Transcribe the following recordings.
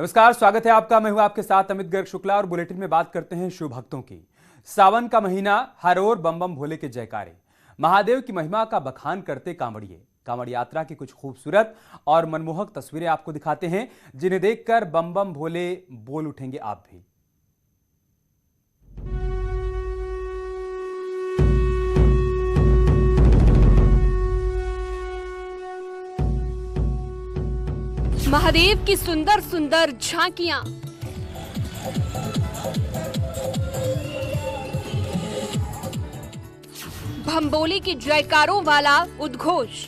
नमस्कार, स्वागत है आपका। मैं हूं आपके साथ अमित गर्ग शुक्ला और बुलेटिन में बात करते हैं शिव भक्तों की। सावन का महीना, हर ओर बम बम भोले के जयकारे, महादेव की महिमा का बखान करते कांवड़िए। कांवड़ यात्रा की कुछ खूबसूरत और मनमोहक तस्वीरें आपको दिखाते हैं, जिन्हें देखकर बम बम भोले बोल उठेंगे आप भी। महादेव की सुंदर सुंदर झांकियां, भंबोली के जयकारों वाला उद्घोष,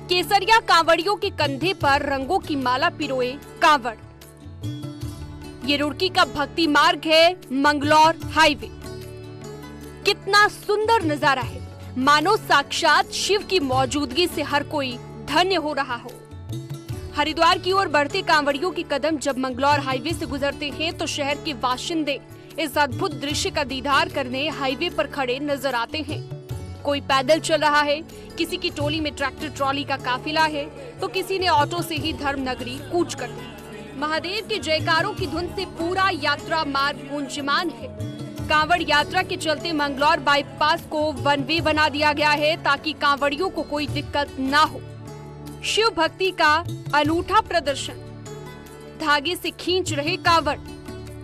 केसरिया कांवड़ियों के कंधे पर रंगों की माला पिरोए कांवड़। ये रुड़की का भक्ति मार्ग है, मंगलौर हाईवे। कितना सुंदर नजारा है, मानो साक्षात शिव की मौजूदगी से हर कोई धन्य हो रहा हो। हरिद्वार की ओर बढ़ते कांवड़ियों के कदम जब मंगलौर हाईवे से गुजरते हैं तो शहर के बाशिंदे इस अद्भुत दृश्य का दीदार करने हाईवे पर खड़े नजर आते हैं। कोई पैदल चल रहा है, किसी की टोली में ट्रैक्टर ट्रॉली का काफिला है, तो किसी ने ऑटो से ही धर्म नगरी कूच कर दी। महादेव के जयकारों की धुन से पूरा यात्रा मार्ग गूंजमान है। कांवड़ यात्रा के चलते मंगलौर बाईपास को वन वे बना दिया गया है ताकि कांवड़ियों को कोई दिक्कत ना हो। शिव भक्ति का अनूठा प्रदर्शन, धागे से खींच रहे कांवड़,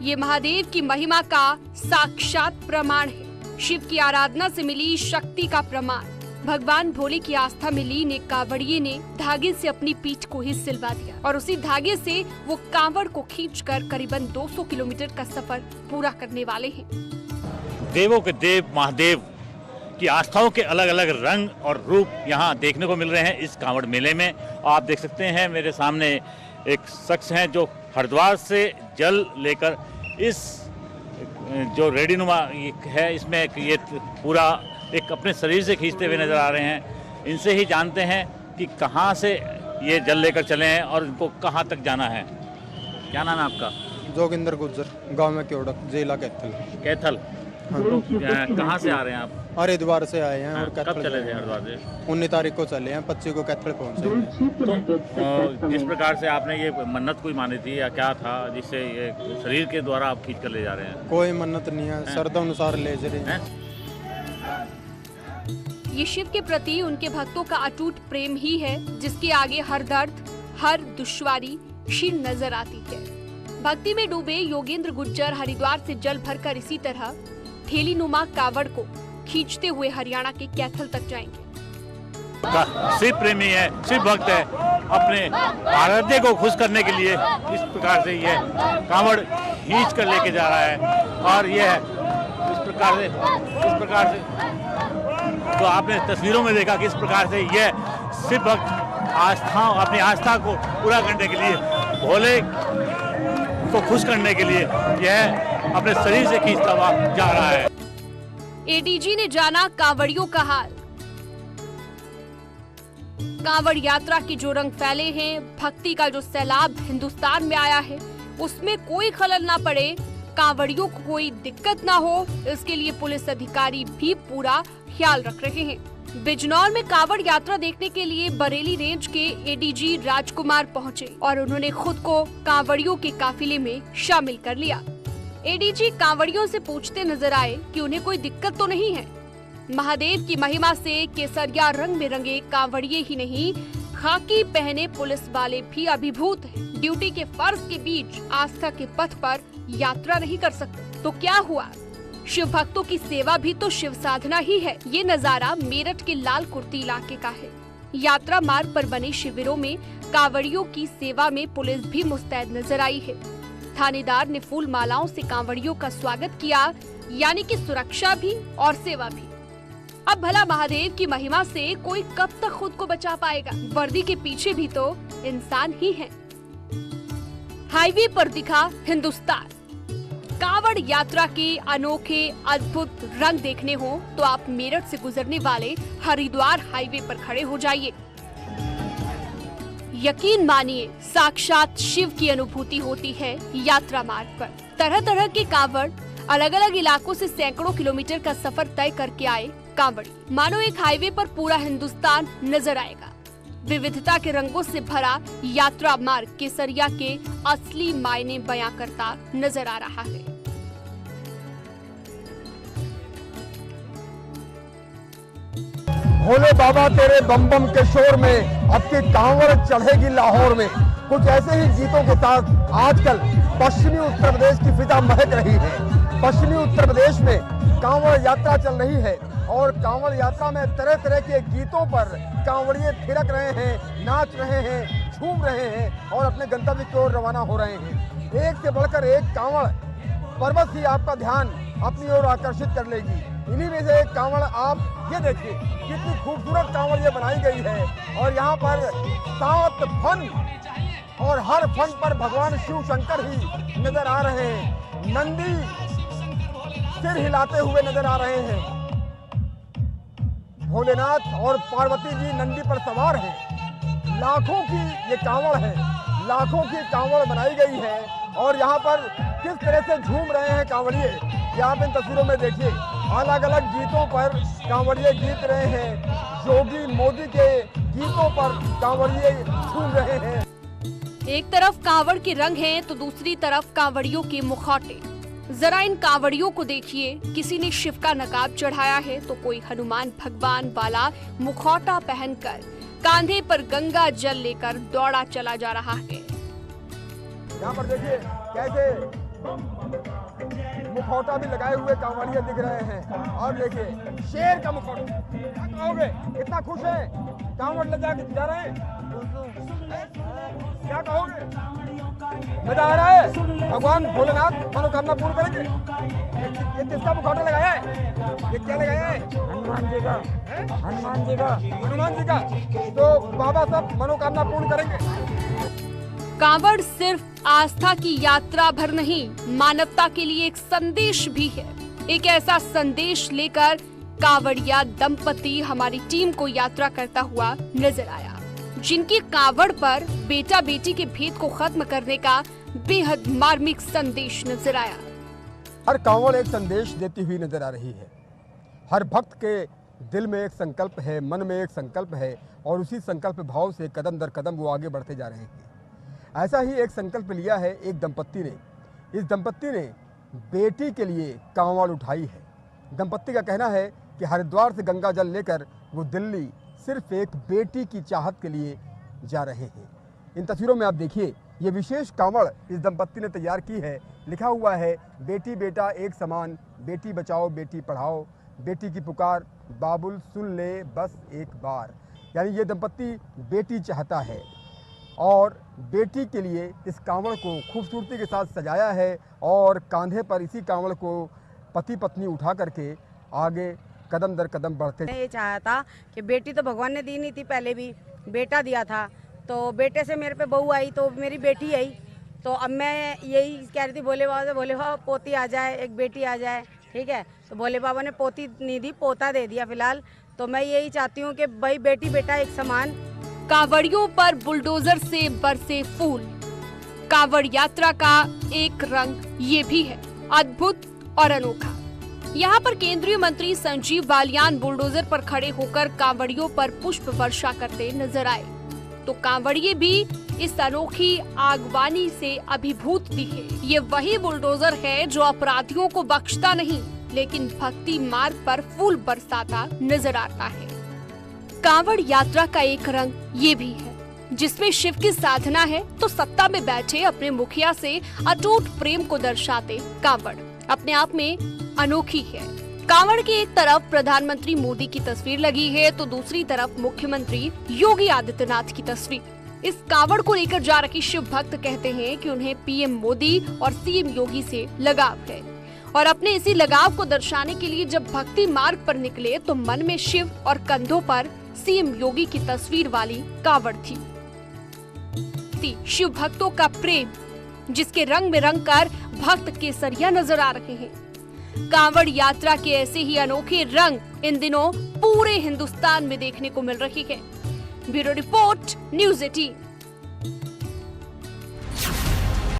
ये महादेव की महिमा का साक्षात प्रमाण है। शिव की आराधना से मिली शक्ति का प्रमाण। भगवान भोले की आस्था में लीन एक कांवड़िए ने धागे से अपनी पीठ को ही सिलवा दिया और उसी धागे से वो कांवड़ को खींचकर करीबन 200 किलोमीटर का सफर पूरा करने वाले हैं। देवों के देव महादेव की आस्थाओं के अलग अलग रंग और रूप यहाँ देखने को मिल रहे हैं इस कांवड़ मेले में। आप देख सकते हैं मेरे सामने एक शख्स हैं जो हरिद्वार से जल लेकर इस जो रेडीनुमा है इसमें ये पूरा एक अपने शरीर से खींचते हुए नजर आ रहे हैं। इनसे ही जानते हैं कि कहाँ से ये जल लेकर चले हैं और इनको कहाँ तक जाना है। क्या नाम है आपका? जोगिंदर गुज्जर, गांव में क्योड़क, जिला कैथल। कैथल, हाँ। तो कहाँ से आ रहे हैं आप? हरिद्वार से आए हैं। और कब चले थे हरिद्वार से? 19 तारीख को चले हैं, 25 को कैथल पहुँचे। तो जिस प्रकार से आपने ये मन्नत कोई मानी थी या क्या था जिससे ये शरीर के द्वारा आप खींच कर ले जा रहे हैं? कोई मन्नत नहीं है, श्रद्धा अनुसार ले जा रहे हैं। ये शिव के प्रति उनके भक्तों का अटूट प्रेम ही है जिसके आगे हर दर्द, हर दुश्वारी क्षीण नजर आती है। भक्ति में डूबे योगेंद्र गुज्जर हरिद्वार से जल भरकर इसी तरह ठेली नुमा कावड़ को खींचते हुए हरियाणा के कैथल तक जाएंगे। शिव प्रेमी है, शिव भक्त है, अपने आराध्य को खुश करने के लिए इस प्रकार से ये कावड़ खींच कर लेके जा रहा है। और ये है इस प्रकार से तो आपने तस्वीरों में देखा कि इस प्रकार से यह शिव भक्त अपनी आस्था को पूरा करने के लिए, भोले को खुश करने के लिए यह अपने शरीर से खींचता हुआ जा रहा है। एडीजी ने जाना कांवड़ियों का हाल। कांवड़ यात्रा के जो रंग फैले हैं, भक्ति का जो सैलाब हिंदुस्तान में आया है, उसमें कोई खलल ना पड़े, कांवड़ियों को कोई दिक्कत ना हो, इसके लिए पुलिस अधिकारी भी पूरा ख्याल रख रहे हैं। बिजनौर में कांवड़ यात्रा देखने के लिए बरेली रेंज के एडीजी राजकुमार पहुंचे और उन्होंने खुद को कांवड़ियों के काफिले में शामिल कर लिया। एडीजी कांवड़ियों से पूछते नजर आए कि उन्हें कोई दिक्कत तो नहीं है। महादेव की महिमा से केसरिया रंग में रंगे कांवड़िए ही नहीं, खाकी पहने पुलिस वाले भी अभिभूत हैं। ड्यूटी के फर्ज के बीच आस्था के पथ पर यात्रा नहीं कर सकते तो क्या हुआ? शिव भक्तों की सेवा भी तो शिव साधना ही है। ये नजारा मेरठ के लाल कुर्ती इलाके का है। यात्रा मार्ग पर बने शिविरों में कांवड़ियों की सेवा में पुलिस भी मुस्तैद नजर आई है। थानेदार ने फूल मालाओं से कांवड़ियों का स्वागत किया, यानी कि सुरक्षा भी और सेवा भी। अब भला महादेव की महिमा से कोई कब तक खुद को बचा पाएगा? वर्दी के पीछे भी तो इंसान ही है। हाईवे पर दिखा हिंदुस्तान। कांवड़ यात्रा के अनोखे अद्भुत रंग देखने हो तो आप मेरठ से गुजरने वाले हरिद्वार हाईवे पर खड़े हो जाइए। यकीन मानिए, साक्षात शिव की अनुभूति होती है यात्रा मार्ग पर। तरह तरह के कांवड़ अलग अलग इलाकों से सैकड़ों किलोमीटर का सफर तय करके आए कांवड़ी, मानो एक हाईवे पर पूरा हिंदुस्तान नजर आएगा। विविधता के रंगों से भरा यात्रा मार्ग केसरिया के असली मायने बयां करता नजर आ रहा है। भोले बाबा तेरे बम बम के शोर में अब की कांवड़ चढ़ेगी लाहौर में। कुछ ऐसे ही गीतों के साथ आजकल पश्चिमी उत्तर प्रदेश की फिजा महक रही है। पश्चिमी उत्तर प्रदेश में कांवड़ यात्रा चल रही है और कांवड़ यात्रा में तरह तरह के गीतों पर कांवड़िए थिरक रहे हैं, नाच रहे हैं, झूम रहे हैं और अपने गंतव्य की ओर रवाना हो रहे हैं। एक से बढ़कर एक कांवड़ पर्वत ही आपका ध्यान अपनी ओर आकर्षित कर लेगी। इन्हीं में से एक कांवड़ आप ये देखिए कितनी खूबसूरत कांवड़ ये बनाई गई है और यहाँ पर 7 फन और हर फन पर भगवान शिव शंकर ही नजर आ रहे हैं। नंदी सिर हिलाते हुए नजर आ रहे हैं। भोलेनाथ और पार्वती जी नंदी पर सवार हैं। लाखों की ये कांवड़ है, लाखों की कांवड़ बनाई गई है और यहाँ पर किस तरह से झूम रहे हैं कांवड़िए, ये आप इन तस्वीरों में देखिए। अलग अलग गीतों पर कांवड़िए गीत रहे हैं। योगी मोदी के गीतों पर कांवड़िए झूम रहे हैं। एक तरफ कांवड़ के रंग हैं तो दूसरी तरफ कांवड़ियों के मुखौटे। जरा इन कांवड़ियों को देखिए, किसी ने शिव का नकाब चढ़ाया है तो कोई हनुमान भगवान वाला मुखौटा पहनकर कांधे पर गंगा जल लेकर दौड़ा चला जा रहा है। यहाँ पर देखिए कैसे मुखौटा भी लगाए हुए कांवड़िए दिख रहे हैं और देखिए शेर का मुखौटा। क्या कहोगे, इतना खुश है कांवड़ ले जाके जा रहे हैं, क्या कहोगे, मजा आ रहा है। भगवान भोलेनाथ मनोकामना पूर्ण करेंगे। ये किसका मुखौटा लगाया है, ये क्या लगाया है? हनुमान जी का। हनुमान जी का, हनुमान जी का। तो बाबा सब मनोकामना पूर्ण करेंगे। कांवड़ सिर्फ आस्था की यात्रा भर नहीं, मानवता के लिए एक संदेश भी है। एक ऐसा संदेश लेकर कांवड़िया दंपति हमारी टीम को यात्रा करता हुआ नजर आया, जिनकी कांवड़ पर बेटा बेटी के भेद को खत्म करने का बेहद मार्मिक संदेश नजर आया। हर कांवड़ एक संदेश देती हुई नजर आ रही है। हर भक्त के दिल में एक संकल्प है, मन में एक संकल्प है और उसी संकल्प भाव से कदम दर कदम वो आगे बढ़ते जा रहे हैं। ऐसा ही एक संकल्प लिया है एक दंपत्ति ने। इस दंपत्ति ने बेटी के लिए कांवड़ उठाई है। दंपत्ति का कहना है कि हरिद्वार से गंगा जल लेकर वो दिल्ली सिर्फ एक बेटी की चाहत के लिए जा रहे हैं। इन तस्वीरों में आप देखिए, ये विशेष कांवड़ इस दंपत्ति ने तैयार की है। लिखा हुआ है, बेटी बेटा एक समान, बेटी बचाओ बेटी पढ़ाओ, बेटी की पुकार बाबुल सुन ले बस एक बार। यानी ये दंपत्ति बेटी चाहता है और बेटी के लिए इस कांवड़ को खूबसूरती के साथ सजाया है और कांधे पर इसी कांवड़ को पति पत्नी उठा करके आगे कदम दर कदम बढ़ते। मैं ये चाहा था कि बेटी तो भगवान ने दी नहीं थी, पहले भी बेटा दिया था, तो बेटे से मेरे पे बहू आई तो मेरी बेटी आई। तो अब मैं यही कह रही थी भोले बाबा से, भोले बाबा पोती आ जाए, एक बेटी आ जाए, ठीक है। तो भोले बाबा ने पोती नहीं दी, पोता दे दिया फिलहाल। तो मैं यही चाहती हूँ कि भाई बेटी बेटा एक समान। कांवड़ियों पर बुलडोजर से बरसे फूल। कांवड़ यात्रा का एक रंग ये भी है अद्भुत और अनोखा। यहाँ पर केंद्रीय मंत्री संजीव बालियान बुलडोजर पर खड़े होकर कांवड़ियों पर पुष्प वर्षा करते नजर आए, तो कांवड़िए भी इस अनोखी आगवानी से अभिभूत दिखे। ये वही बुलडोजर है जो अपराधियों को बख्शता नहीं, लेकिन भक्ति मार्ग पर फूल बरसाता नजर आता है। कांवड़ यात्रा का एक रंग ये भी है, जिसमें शिव की साधना है तो सत्ता में बैठे अपने मुखिया से अटूट प्रेम को दर्शाते कांवड़ अपने आप में अनोखी है। कांवड़ की एक तरफ प्रधानमंत्री मोदी की तस्वीर लगी है तो दूसरी तरफ मुख्यमंत्री योगी आदित्यनाथ की तस्वीर। इस कांवड़ को लेकर जा रहे शिव भक्त कहते हैं कि उन्हें पीएम मोदी और सीएम योगी से लगाव है और अपने इसी लगाव को दर्शाने के लिए जब भक्ति मार्ग पर निकले तो मन में शिव और कंधों पर सीएम योगी की तस्वीर वाली कांवड़ थी। शिव भक्तों का प्रेम, जिसके रंग में रंग कर भक्त केसरिया नजर आ रहे हैं। कांवड़ यात्रा के ऐसे ही अनोखे रंग इन दिनों पूरे हिंदुस्तान में देखने को मिल रही है। Bureau report, news 18।